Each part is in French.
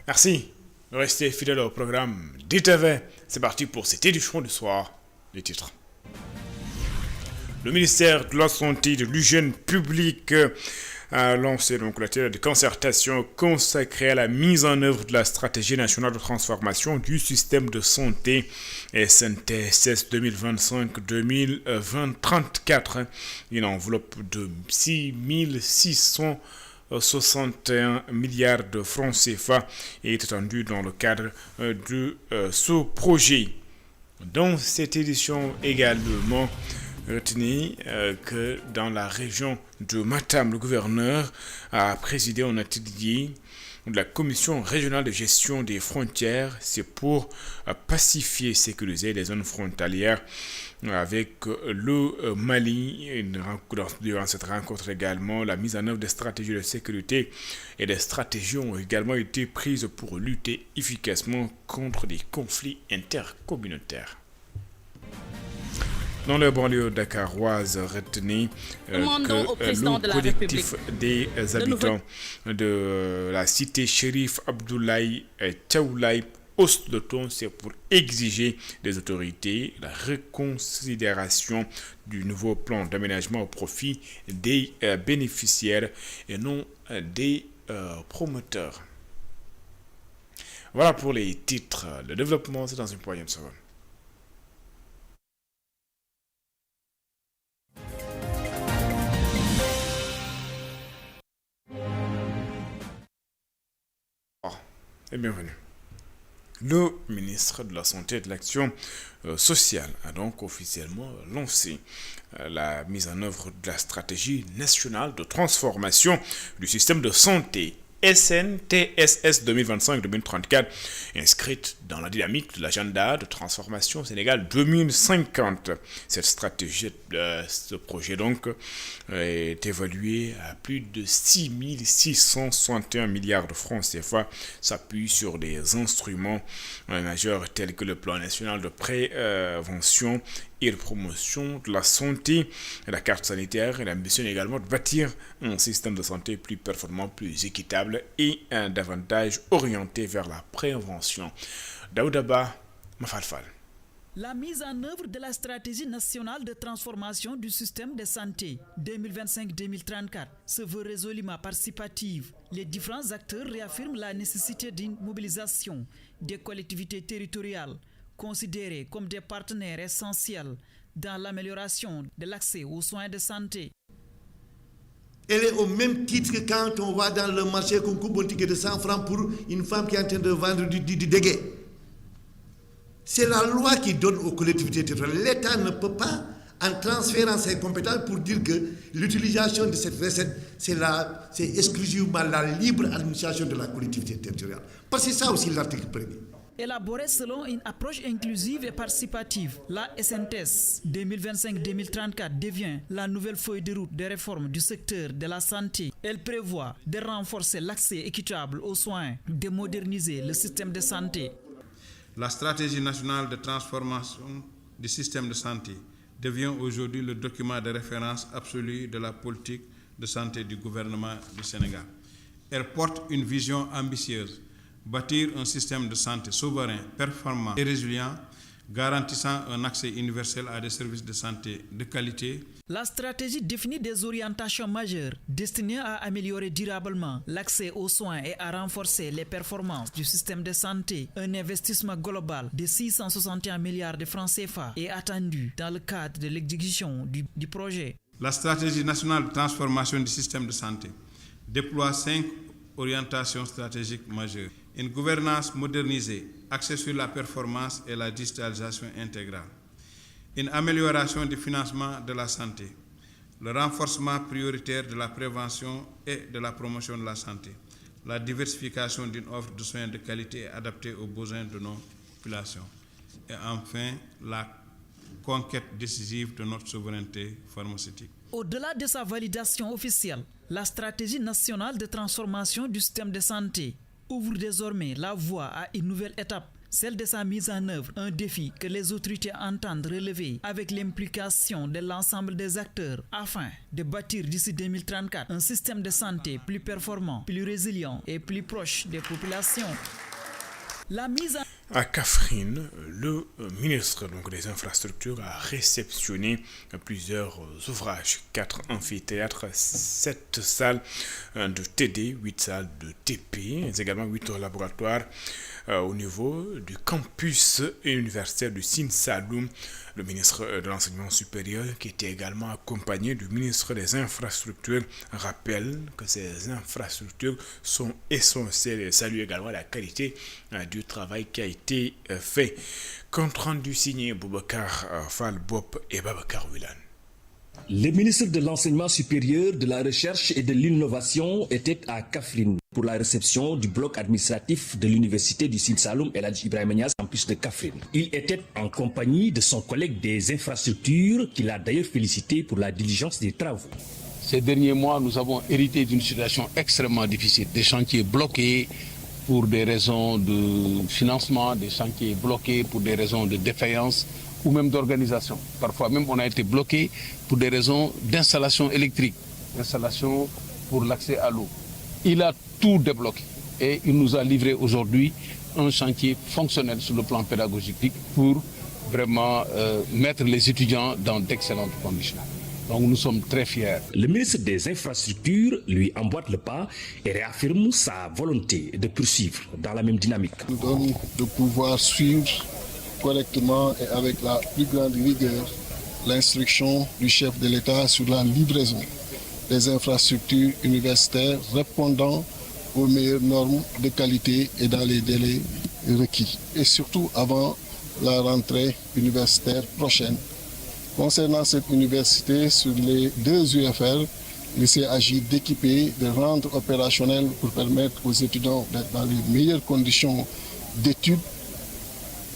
Merci. Restez fidèles au programme DTV. C'est parti pour cette édition du soir. Les titres. Le ministère de la Santé et de l'Hygiène publique a lancé donc la télé de concertation consacrée à la mise en œuvre de la stratégie nationale de transformation du système de santé SNTSS 2025-2034. Une enveloppe de 661 milliards de francs CFA est étendue dans le cadre de ce projet. Dans cette édition également, retenez que dans la région de Matam, le gouverneur a présidé un atelier de la Commission régionale de gestion des frontières. C'est pour pacifier et sécuriser les zones frontalières avec le Mali. Durant cette rencontre également, la mise en œuvre des stratégies de sécurité et des stratégies ont également été prises pour lutter efficacement contre des conflits intercommunautaires. Dans les banlieues dakaroises, retenez que le collectif des habitants de la cité Chérif Abdoulaye Tchaoulaye hausse le ton, c'est pour exiger des autorités la reconsidération du nouveau plan d'aménagement au profit des bénéficiaires et non des promoteurs. Voilà pour les titres. Le développement, c'est dans une poignée de secondes. Et bienvenue. Le ministre de la Santé et de l'Action sociale a donc officiellement lancé la mise en œuvre de la stratégie nationale de transformation du système de santé SNTSS 2025-2034, inscrite dans la dynamique de l'agenda de transformation Sénégal 2050. Cette stratégie, ce projet donc, est évalué à plus de 661 milliards de francs CFA, s'appuie sur des instruments majeurs tels que le plan national de prévention et de promotion de la santé, la carte sanitaire et l'ambition également de bâtir un système de santé plus performant, plus équitable et davantage orienté vers la prévention. Daoudaba Mafalfal. La mise en œuvre de la stratégie nationale de transformation du système de santé 2025-2034 se veut résolument participative. Les différents acteurs réaffirment la nécessité d'une mobilisation des collectivités territoriales considérés comme des partenaires essentiels dans l'amélioration de l'accès aux soins de santé. Elle est au même titre que quand on va dans le marché qu'on coupe un ticket de 100 francs pour une femme qui est en train de vendre du déguet. C'est la loi qui donne aux collectivités territoriales. L'État ne peut pas, en transférant ses compétences, pour dire que l'utilisation de cette recette, c'est exclusivement la libre administration de la collectivité territoriale. Parce que c'est ça aussi l'article 1er. Élaborée selon une approche inclusive et participative, la SNTS 2025-2034 devient la nouvelle feuille de route des réformes du secteur de la santé. Elle prévoit de renforcer l'accès équitable aux soins, de moderniser le système de santé. La stratégie nationale de transformation du système de santé devient aujourd'hui le document de référence absolu de la politique de santé du gouvernement du Sénégal. Elle porte une vision ambitieuse: bâtir un système de santé souverain, performant et résilient, garantissant un accès universel à des services de santé de qualité. La stratégie définit des orientations majeures destinées à améliorer durablement l'accès aux soins et à renforcer les performances du système de santé. Un investissement global de 661 milliards de francs CFA est attendu dans le cadre de l'exécution du projet. La stratégie nationale de transformation du système de santé déploie 5 orientations stratégiques majeures: une gouvernance modernisée, axée sur la performance et la digitalisation intégrale, une amélioration du financement de la santé, le renforcement prioritaire de la prévention et de la promotion de la santé, la diversification d'une offre de soins de qualité adaptée aux besoins de nos populations, et enfin la conquête décisive de notre souveraineté pharmaceutique. Au-delà de sa validation officielle, la stratégie nationale de transformation du système de santé ouvre désormais la voie à une nouvelle étape, celle de sa mise en œuvre, un défi que les autorités entendent relever avec l'implication de l'ensemble des acteurs afin de bâtir d'ici 2034 un système de santé plus performant, plus résilient et plus proche des populations. La mise en À Kaffrine, le ministre des Infrastructures a réceptionné plusieurs ouvrages, 4 amphithéâtres, 7 salles de TD, 8 salles de TP, mais également 8 laboratoires au niveau du campus universitaire du Sine Saloum. Le ministre de l'Enseignement supérieur, qui était également accompagné du ministre des Infrastructures, rappelle que ces infrastructures sont essentielles et salue également la qualité du travail qui a été fait. Compte rendu signé Boubacar Fall Bop et Babacar Willan. Le ministre de l'Enseignement supérieur, de la Recherche et de l'Innovation était à Kaffrine pour la réception du bloc administratif de l'Université du Sine Saloum El Hadji Ibrahima Niass, campus de Kaffrine. Il était en compagnie de son collègue des infrastructures, qu'il a d'ailleurs félicité pour la diligence des travaux. Ces derniers mois, nous avons hérité d'une situation extrêmement difficile, des chantiers bloqués pour des raisons de financement, des chantiers bloqués pour des raisons de défaillance ou même d'organisation. Parfois même on a été bloqué pour des raisons d'installation électrique, d'installation pour l'accès à l'eau. Il a tout débloqué et il nous a livré aujourd'hui un chantier fonctionnel sur le plan pédagogique pour vraiment mettre les étudiants dans d'excellentes conditions. Donc nous sommes très fiers. Le ministre des Infrastructures lui emboîte le pas et réaffirme sa volonté de poursuivre dans la même dynamique. Nous donne de pouvoir suivre correctement et avec la plus grande rigueur l'instruction du chef de l'État sur la livraison des infrastructures universitaires répondant aux meilleures normes de qualité et dans les délais requis. Et surtout avant la rentrée universitaire prochaine. Concernant cette université, sur les 2 UFR, il s'est agi d'équiper, de rendre opérationnel pour permettre aux étudiants d'être dans les meilleures conditions d'études.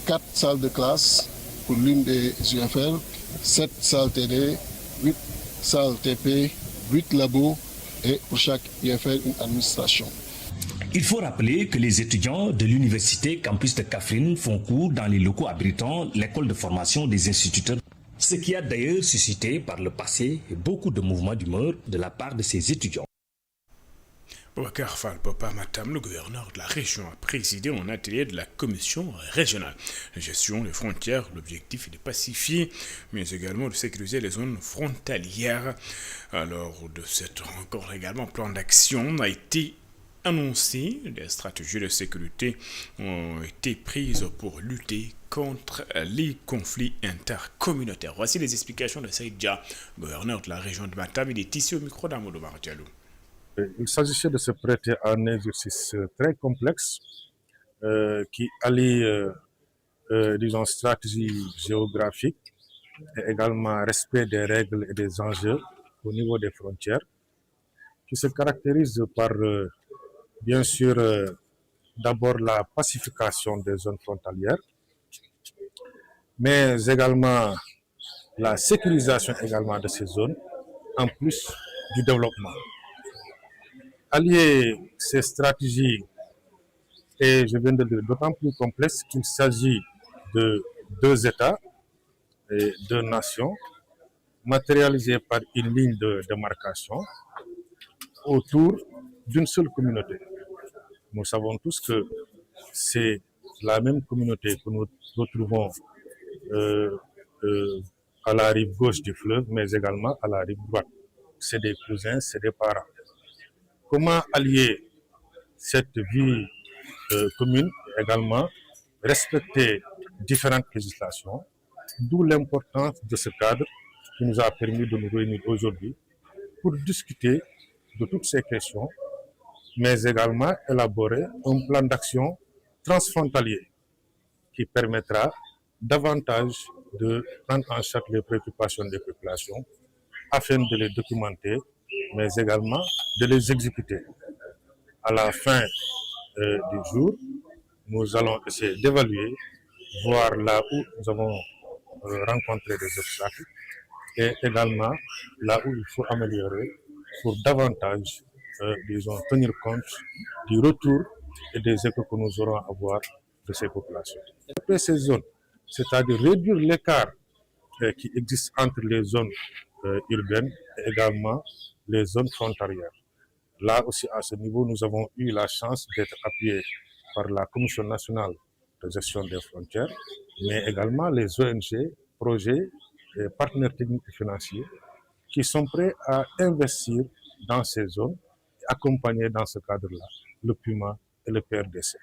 4 salles de classe pour l'une des UFR, 7 salles TD, 8 salles TP, 8 labos et pour chaque UFR une administration. Il faut rappeler que les étudiants de l'université campus de Kaffrine font cours dans les locaux abritant l'école de formation des instituteurs. Ce qui a d'ailleurs suscité par le passé beaucoup de mouvements d'humeur de la part de ces étudiants. Boubacar Fall Papa Matam, le gouverneur de la région, a présidé un atelier de la commission régionale de gestion des frontières. L'objectif est de pacifier, mais également de sécuriser les zones frontalières. Lors de cette rencontre également, plan d'action a été annoncé. Des stratégies de sécurité ont été prises pour lutter contre les conflits intercommunautaires. Voici les explications de Saïd Dia, gouverneur de la région de Matam. Il est ici au micro d'Amadou Mardialou. Il s'agissait de se prêter à un exercice très complexe qui allie, disons, stratégie géographique et également respect des règles et des enjeux au niveau des frontières, qui se caractérise par, bien sûr, d'abord la pacification des zones frontalières, mais également la sécurisation également de ces zones, en plus du développement. Allier ces stratégies, et je viens de le dire, d'autant plus complexe qu'il s'agit de 2 États et 2 nations, matérialisées par une ligne de démarcation autour d'une seule communauté. Nous savons tous que c'est la même communauté que nous retrouvons à la rive gauche du fleuve, mais également à la rive droite. C'est des cousins, c'est des parents. Comment allier cette vie commune, également respecter différentes législations, d'où l'importance de ce cadre qui nous a permis de nous réunir aujourd'hui pour discuter de toutes ces questions, mais également élaborer un plan d'action transfrontalier qui permettra davantage de prendre en charge les préoccupations des populations afin de les documenter, mais également de les exécuter. À la fin du jour, nous allons essayer d'évaluer, voir là où nous avons rencontré des obstacles et également là où il faut améliorer pour davantage, disons, tenir compte du retour et des échos que nous aurons à avoir de ces populations. Après ces zones, c'est-à-dire réduire l'écart qui existe entre les zones urbaines et également les zones frontalières. Là aussi, à ce niveau, nous avons eu la chance d'être appuyés par la Commission nationale de gestion des frontières, mais également les ONG, projets et partenaires techniques et financiers qui sont prêts à investir dans ces zones et accompagner dans ce cadre-là le PUMA et le PRDC.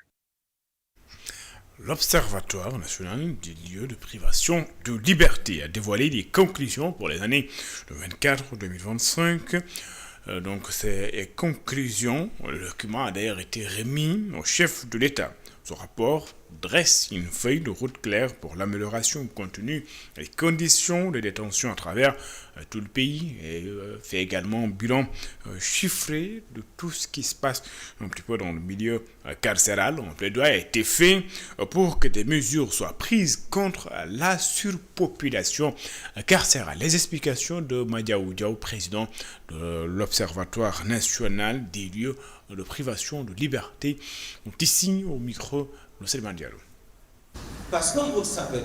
L'Observatoire national des lieux de privation de liberté a dévoilé des conclusions pour les années 2024-2025. Donc ces conclusions, le document a d'ailleurs été remis au chef de l'État. Ce rapport dresse une feuille de route claire pour l'amélioration continue des conditions de détention à travers tout le pays et fait également un bilan chiffré de tout ce qui se passe un petit peu dans le milieu carcéral. Un plaidoyer a été fait pour que des mesures soient prises contre la surpopulation carcérale. Les explications de Madiaou Diaw, président de l'Observatoire national des lieux de privation de liberté, sont ici au micro de Selman Diallo. Parce que comme vous le savez,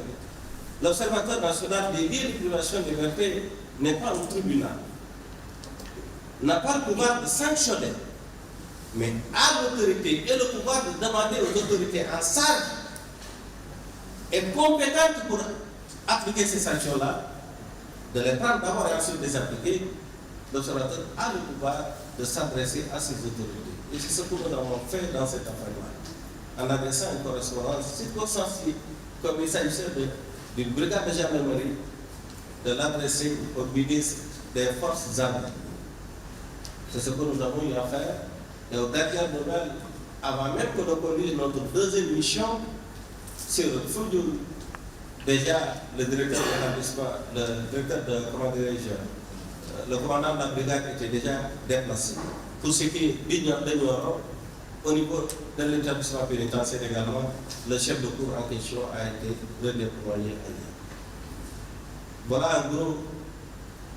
l'Observatoire national des lieux de privation de liberté n'est pas un tribunal, n'a pas le pouvoir de sanctionner, mais a l'autorité et le pouvoir de demander aux autorités en charge et compétentes pour appliquer ces sanctions-là, de les prendre d'abord et ensuite de les appliquer. L'Observatoire a le pouvoir de s'adresser à ces autorités. Et c'est ce que nous avons fait dans cette affaire-là, en adressant une correspondance circonstanciée, comme il s'agissait d'une brigade de gendarmerie, de l'adresser au ministre des Forces armées. C'est ce que nous avons eu à faire. Et aux dernières nouvelles, avant même que nous conduisions notre deuxième mission sur Foudjoul, déjà le directeur de l'établissement, le commandant de la brigade était déjà déplacé. Pour ce qui est d'ignorant, au niveau de l'établissement pénitentiaire également, le chef de cour en question a été redéployé ailleurs. Voilà en gros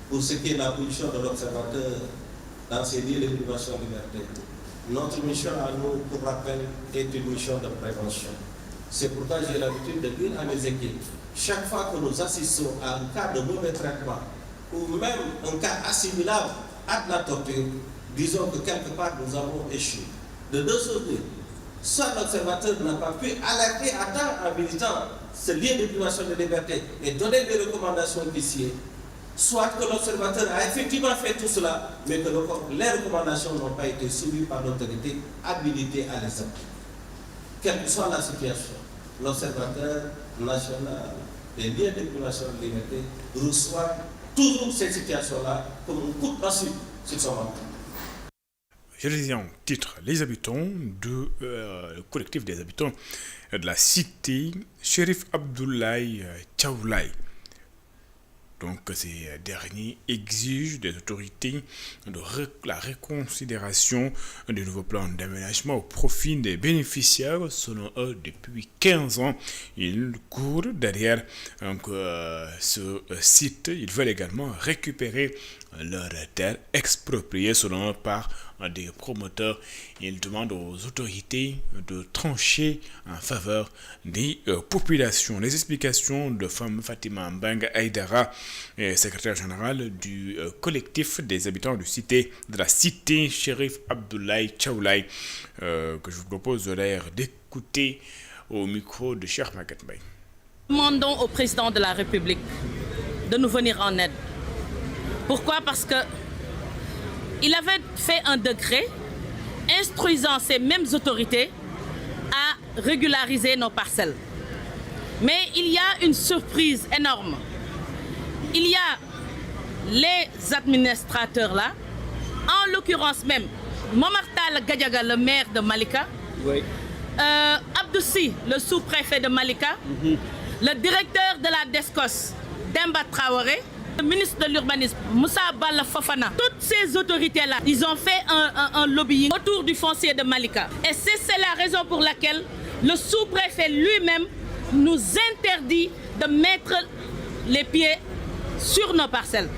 pour ce qui est de la position de l'observateur dans ces lieux de privation de liberté. Notre mission à nous, pour rappel, est une mission de prévention. C'est pourquoi j'ai l'habitude de dire à mes équipes, chaque fois que nous assistons à un cas de mauvais traitement, ou même un cas assimilable à de la torture, disons que quelque part nous avons échoué. De deux choses, soit l'observateur n'a pas pu alerter à temps en militant ce lien de privation de liberté et donner des recommandations d'huissier, soit que l'observateur a effectivement fait tout cela, mais que les recommandations n'ont pas été suivies par l'autorité habilitée à les appliquer. Quelle que soit la situation, l'observateur national des liens de privation de liberté reçoit toujours cette situation-là comme un coup de massue sur son mandat. Je le disais en titre, les habitants le collectif des habitants de la cité Chérif Abdoulaye Tchaoulaye. Donc ces derniers exigent des autorités la reconsidération du nouveau plan d'aménagement au profit des bénéficiaires. Selon eux, depuis 15 ans, ils courent derrière ce site. Ils veulent également récupérer leurs terres expropriées selon eux par des promoteurs. Ils demandent aux autorités de trancher en faveur des populations. Les explications de Fatima Mbanga Aïdara, secrétaire général du collectif des habitants de la cité Chérif Abdoulaye Tchaoulaye, que je vous propose d'écouter au micro de Cheikh Maguette Mbaye. Demandons au président de la République de nous venir en aide. Pourquoi? Parce que il avait fait un décret instruisant ces mêmes autorités à régulariser nos parcelles. Mais il y a une surprise énorme. Il y a les administrateurs là, en l'occurrence même Momartal Gadiaga, le maire de Malika, oui. Abdoussi, le sous-préfet de Malika, le directeur de la DESCOS, Demba Traoré, le ministre de l'Urbanisme, Moussa Bala Fofana. Toutes ces autorités-là, ils ont fait un lobbying autour du foncier de Malika. Et c'est la raison pour laquelle le sous-préfet lui-même nous interdit de mettre les pieds sur nos parcelles.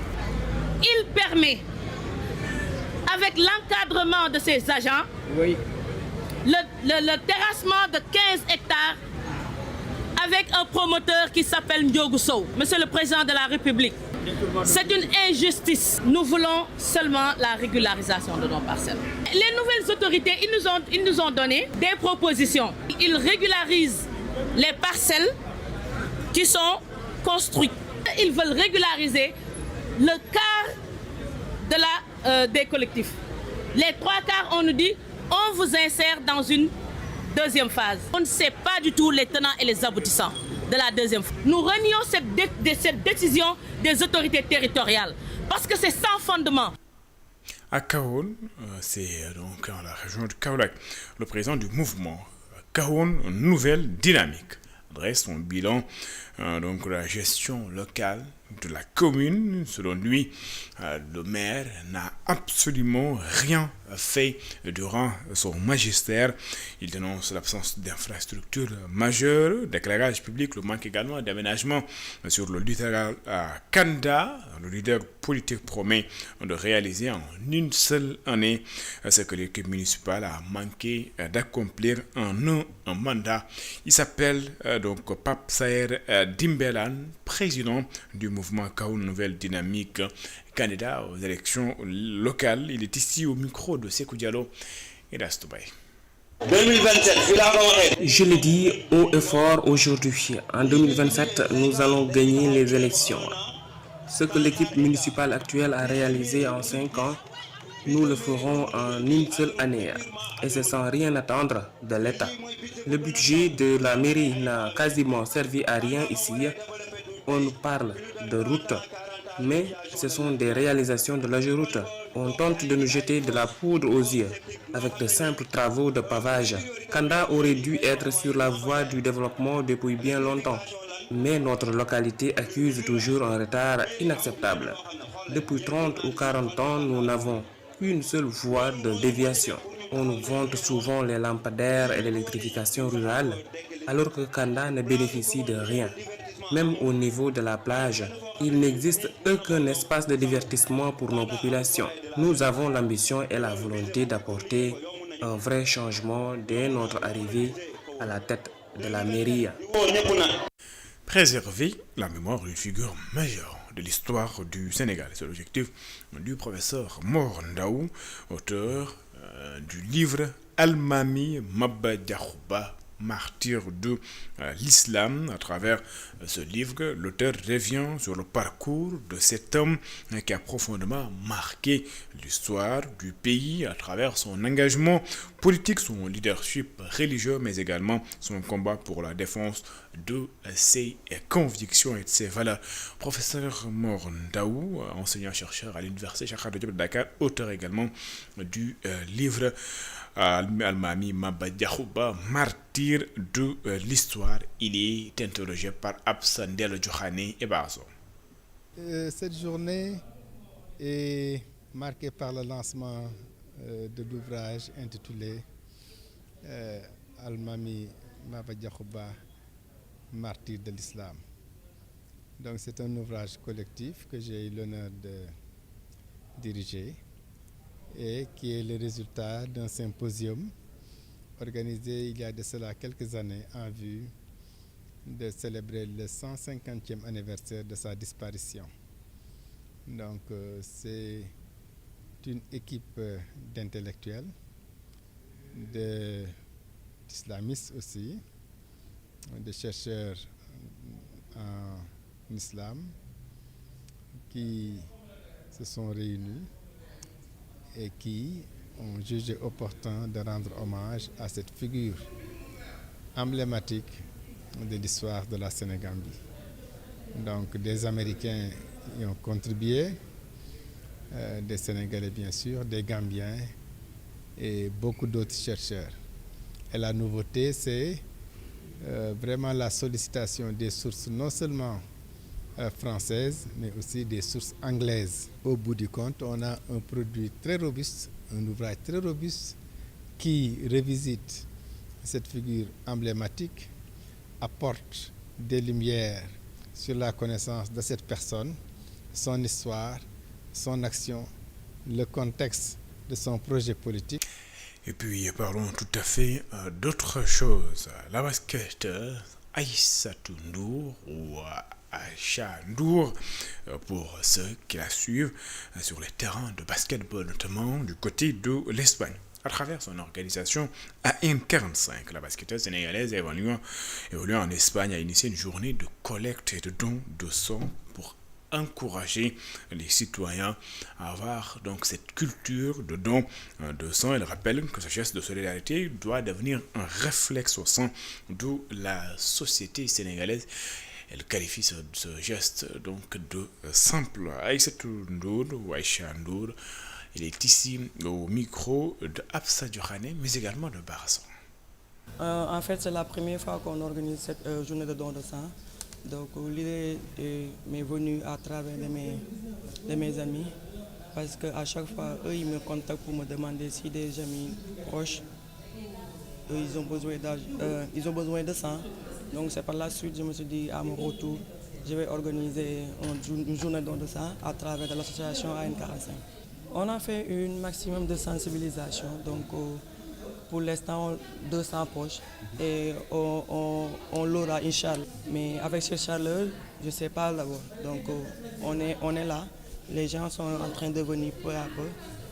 Il permet, avec l'encadrement de ses agents, oui, le terrassement de 15 hectares avec un promoteur qui s'appelle Ndiogou Sow. Monsieur le Président de la République, c'est une injustice. Nous voulons seulement la régularisation de nos parcelles. Les nouvelles autorités, ils nous ont donné des propositions. Ils régularisent les parcelles qui sont construites. Ils veulent régulariser le quart des collectifs. Les 3 quarts, on nous dit, on vous insère dans une deuxième phase. On ne sait pas du tout les tenants et les aboutissants de la deuxième phase. Nous renions cette décision des autorités territoriales parce que c'est sans fondement. À Kahone, c'est donc dans la région de Kaolack, le président du mouvement Kahone Nouvelle Dynamique dresse son bilan donc de la gestion locale de la commune. Selon lui, le maire n'a absolument rien fait durant son magistère. Il dénonce l'absence d'infrastructures majeures, d'éclairage public, le manque également d'aménagement sur le littoral à Kanda. Le leader politique promet de réaliser en une seule année ce que l'équipe municipale a manqué d'accomplir en un mandat. Il s'appelle donc Pape Saer Dimbelan, président du mouvement Kahone Nouvelle Dynamique, candidat aux élections locales. Il est ici au micro de Sekou Diallo et d'Astoubaye. 2027, je l'ai dit haut et fort aujourd'hui, en 2027, nous allons gagner les élections. Ce que l'équipe municipale actuelle a réalisé en 5 ans, nous le ferons en une seule année, et c'est sans rien attendre de l'État. Le budget de la mairie n'a quasiment servi à rien ici. On nous parle de routes, mais ce sont des réalisations de l'AGEROUTE. On tente de nous jeter de la poudre aux yeux avec de simples travaux de pavage. Kanda aurait dû être sur la voie du développement depuis bien longtemps, mais notre localité accuse toujours un retard inacceptable. Depuis 30 ou 40 ans, nous n'avons qu'une seule voie de déviation. On nous vante souvent les lampadaires et l'électrification rurale, alors que Kanda ne bénéficie de rien. Même au niveau de la plage, il n'existe aucun espace de divertissement pour nos populations. Nous avons l'ambition et la volonté d'apporter un vrai changement dès notre arrivée à la tête de la mairie. Préserver la mémoire d'une figure majeure de l'histoire du Sénégal. C'est l'objectif du professeur Mor Ndaw, auteur du livre Almami Maba Diakhouba, martyr de l'islam. À travers ce livre, l'auteur revient sur le parcours de cet homme qui a profondément marqué l'histoire du pays à travers son engagement politique, son leadership religieux, mais également son combat pour la défense de ses convictions et de ses valeurs. Professeur Mor Ndaw, enseignant-chercheur à l'université Cheikh Anta Diop de Dakar, auteur également du livre Almami Maba Diakhouba, martyr de l'histoire. Il est interrogé par Absandel Djokhane et Bazo. Cette journée est marquée par le lancement de l'ouvrage intitulé Almami Maba Diakhouba, martyr de l'islam. Donc c'est un ouvrage collectif que j'ai eu l'honneur de diriger et qui est le résultat d'un symposium organisé il y a de cela quelques années en vue de célébrer le 150e anniversaire de sa disparition. Donc c'est une équipe d'intellectuels, d'islamistes aussi, de chercheurs en islam qui se sont réunis et qui ont jugé opportun de rendre hommage à cette figure emblématique de l'histoire de la Sénégambie. Donc des Américains y ont contribué, des Sénégalais bien sûr, des Gambiens et beaucoup d'autres chercheurs. Et la nouveauté, c'est vraiment la sollicitation des sources non seulement françaises, mais aussi des sources anglaises. Au bout du compte, on a un produit très robuste, un ouvrage très robuste qui revisite cette figure emblématique, apporte des lumières sur la connaissance de cette personne, son histoire, son action, le contexte de son projet politique. Et puis parlons tout à fait d'autre chose. La basketteuse Aïssatou Ndour ou Aïcha Ndour pour ceux qui la suivent sur les terrains de basketball, notamment du côté de l'Espagne. À travers son organisation AM45, la basketteuse sénégalaise évoluant en Espagne a initié une journée de collecte et de don de sang pour encourager les citoyens à avoir donc cette culture de don de sang. Elle rappelle que ce geste de solidarité doit devenir un réflexe au sein de la société sénégalaise. Elle qualifie ce geste donc de simple. Aïssatou Ndour ou Aïcha Ndour, elle est ici au micro de Absa Diokhane, mais également de Barasson. En fait, c'est la première fois qu'on organise cette journée de don de sang. Donc l'idée m'est venue à travers de mes amis, parce qu'à chaque fois, eux, ils me contactent pour me demander si des amis proches, ils ont besoin de sang. Donc c'est par la suite, je me suis dit, à mon retour, je vais organiser une journée de don de sang à travers de l'association AM45. On a fait un maximum de sensibilisation, donc pour l'instant 200 poches et on l'aura Inch'Allah. Mais avec cette chaleur, je ne sais pas d'abord. Donc on est là, les gens sont en train de venir peu à peu.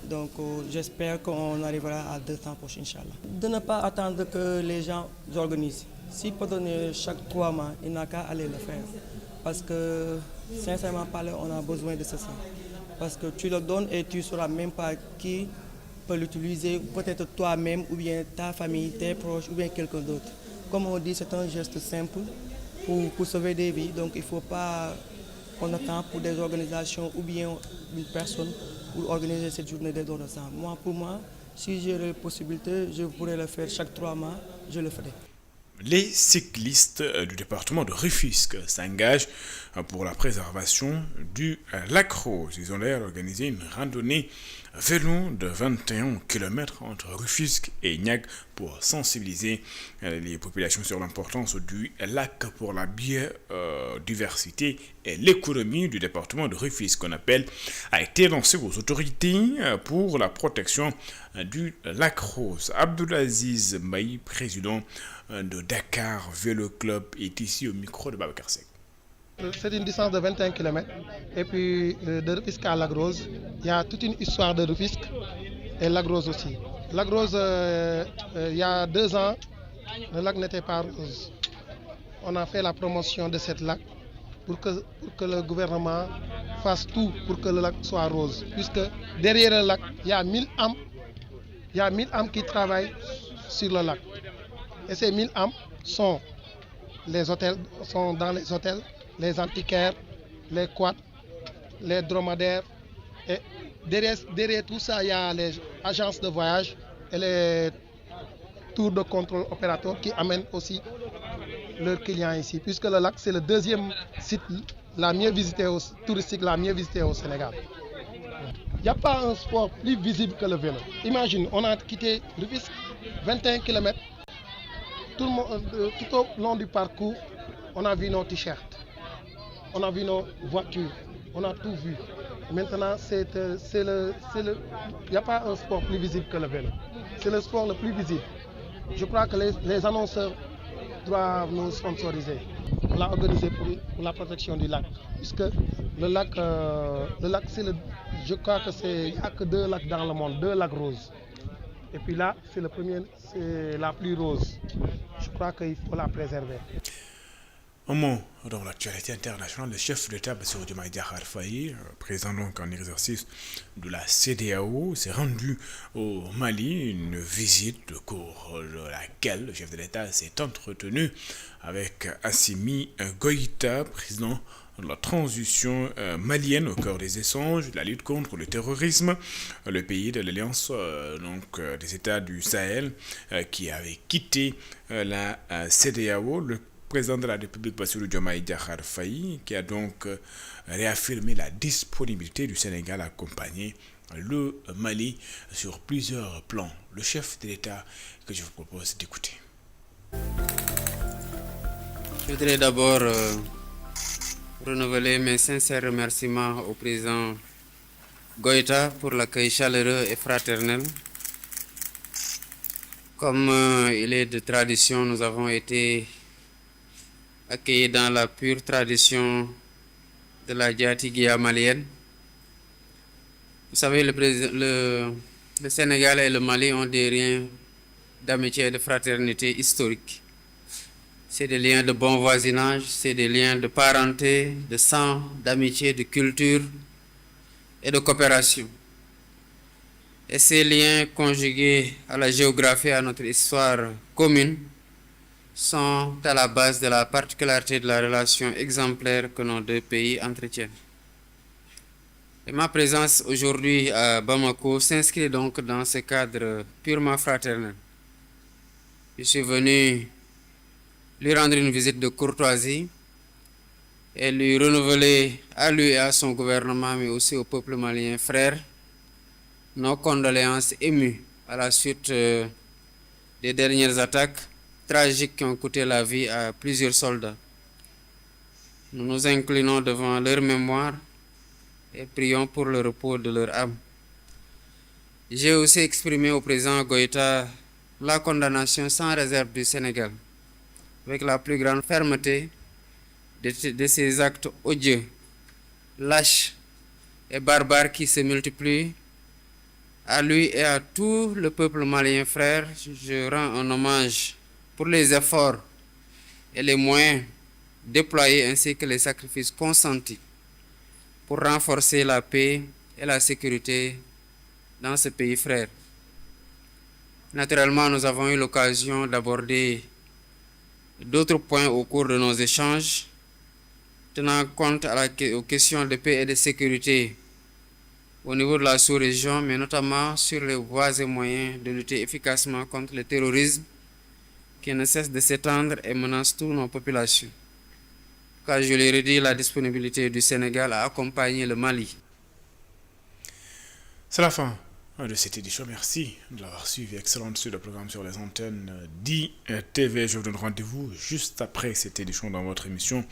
Donc j'espère qu'on arrivera à 200 poches Inch'Allah. De ne pas attendre que les gens organisent. S'il peut donner chaque 3 mois, il n'a qu'à aller le faire. Parce que sincèrement parlé, on a besoin de ce sang. Parce que tu le donnes et tu ne sauras même pas qui peut l'utiliser, peut-être toi-même, ou bien ta famille, tes proches, ou bien quelqu'un d'autre. Comme on dit, c'est un geste simple pour sauver des vies. Donc il ne faut pas qu'on attende pour des organisations ou bien une personne pour organiser cette journée de don de sang. Pour moi, si j'ai la possibilité, je pourrais le faire chaque 3 mois, je le ferai. Les cyclistes du département de Rufisque s'engagent pour la préservation du lac Rose. Ils ont d'ailleurs organisé une randonnée vélo de 21 km entre Rufisque et Niague pour sensibiliser les populations sur l'importance du lac pour la biodiversité et l'économie du département de Rufisque. Un appel a été lancé aux autorités pour la protection du lac Rose. Abdoulaziz Mbaye, président de Dakar Vélo Club, est ici au micro de Babacar Seck. C'est une distance de 21 km. Et puis de Rufisque à Lac Rose, il y a toute une histoire de Rufisque et Lac Rose aussi. Lac Rose, il y a 2 ans, le lac n'était pas rose. On a fait la promotion de ce lac pour que le gouvernement fasse tout pour que le lac soit rose. Puisque derrière le lac, il y a 1000 âmes. Il y a 1000 âmes qui travaillent sur le lac. Et ces 1000 âmes sont dans les hôtels, les antiquaires, les quads, les dromadaires. Et derrière tout ça, il y a les agences de voyage et les tours de contrôle opérateurs qui amènent aussi leurs clients ici. Puisque le lac, c'est le 2e site touristique la mieux visité au Sénégal. Il n'y a pas un sport plus visible que le vélo. Imagine, on a quitté Rufisque, 21 km. Tout au long du parcours, on a vu nos t-shirts, on a vu nos voitures, on a tout vu. Maintenant, il n'y a pas un sport plus visible que le vélo. C'est le sport le plus visible. Je crois que les annonceurs doivent nous sponsoriser. On l'a organisé pour la protection du lac. Puisque le lac je crois qu'il n'y a que 2 lacs dans le monde, 2 lacs roses. Et puis là, c'est le premier, c'est la plus rose. Je crois qu'il faut la préserver. Un mot dans l'actualité internationale, le chef de l'État, Bassirou Diomaye Diakhar Faye, président donc en exercice de la CEDEAO, s'est rendu au Mali, une visite au cours de laquelle le chef de l'État s'est entretenu avec Assimi Goïta, président de la transition malienne au cœur des échanges, la lutte contre le terrorisme, le pays de l'Alliance des États du Sahel qui avait quitté la CEDEAO. Le président de la République, Bassirou Diomaye Diakhar Faye, qui a donc réaffirmé la disponibilité du Sénégal à accompagner le Mali sur plusieurs plans. Le chef de l'État que je vous propose d'écouter. Je voudrais d'abord renouveler mes sincères remerciements au président Goïta pour l'accueil chaleureux et fraternel. Comme il est de tradition, nous avons été accueillis dans la pure tradition de la Diatigua malienne. Vous savez, le Sénégal et le Mali ont des liens d'amitié et de fraternité historiques. C'est des liens de bon voisinage, c'est des liens de parenté, de sang, d'amitié, de culture et de coopération. Et ces liens conjugués à la géographie et à notre histoire commune sont à la base de la particularité de la relation exemplaire que nos deux pays entretiennent. Et ma présence aujourd'hui à Bamako s'inscrit donc dans ce cadre purement fraternel. Je suis venu lui rendre une visite de courtoisie et lui renouveler à lui et à son gouvernement, mais aussi au peuple malien frère, nos condoléances émues à la suite des dernières attaques tragiques qui ont coûté la vie à plusieurs soldats. Nous nous inclinons devant leur mémoire et prions pour le repos de leur âme. J'ai aussi exprimé au président Goïta la condamnation sans réserve du Sénégal, avec la plus grande fermeté de ces actes odieux, lâches et barbares qui se multiplient. À lui et à tout le peuple malien frère, je rends un hommage pour les efforts et les moyens déployés ainsi que les sacrifices consentis pour renforcer la paix et la sécurité dans ce pays frère. Naturellement, nous avons eu l'occasion d'aborder d'autres points au cours de nos échanges, tenant compte aux questions de paix et de sécurité au niveau de la sous-région, mais notamment sur les voies et moyens de lutter efficacement contre le terrorisme qui ne cesse de s'étendre et menace toutes nos populations. Car je l'ai redit, la disponibilité du Sénégal à accompagner le Mali. C'est la fin de cette édition. Merci de l'avoir suivi. Excellente suite de programme sur les antennes d'ITV. Je vous donne rendez-vous juste après cette édition dans votre émission.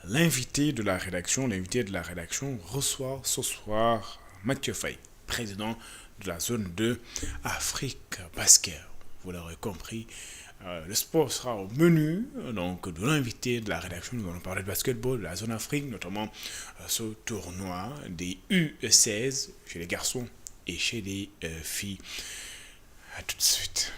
L'invité de la rédaction reçoit ce soir Mathieu Faye, président de la zone 2 Afrique Basket. Vous l'aurez compris, le sport sera au menu donc de l'invité de la rédaction. Nous allons parler de basketball, de la zone Afrique, notamment ce tournoi des U16 chez les garçons et chez les filles. À tout de suite.